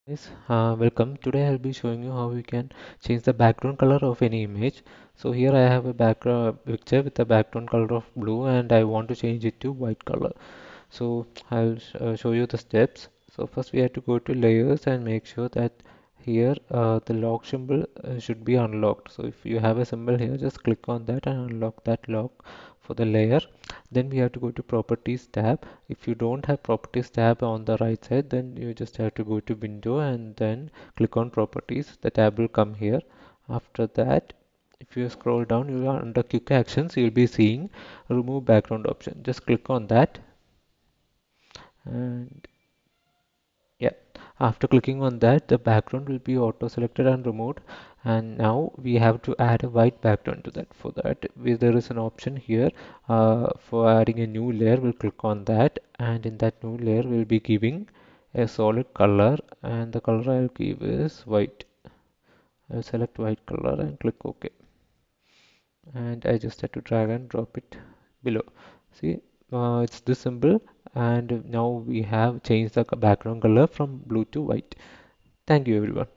Guys, welcome. Today I'll be showing you how we can change the background color of any image. So here I have a background picture with a background color of blue and I want to change it to white color. So I'll show you the steps. So first we have to go to layers and make sure that here the lock symbol should be unlocked. So if you have a symbol here, just click on that and unlock that lock for the layer. Then we have to go to properties tab. If you don't have properties tab on the right side, then you just have to go to window and then click on properties. The tab will come here. After that, if you scroll down, you are under quick actions, you'll be seeing remove background option. Just click on that and yeah, after clicking on that, the background will be auto selected and removed. And now we have to add a white background to that. For that, there is an option here for adding a new layer. We'll click on that, and in that new layer, we'll be giving a solid color, and the color I'll give is white. I'll select white color and click OK. And I just have to drag and drop it below. See, it's this symbol, and now we have changed the background color from blue to white. Thank you, everyone.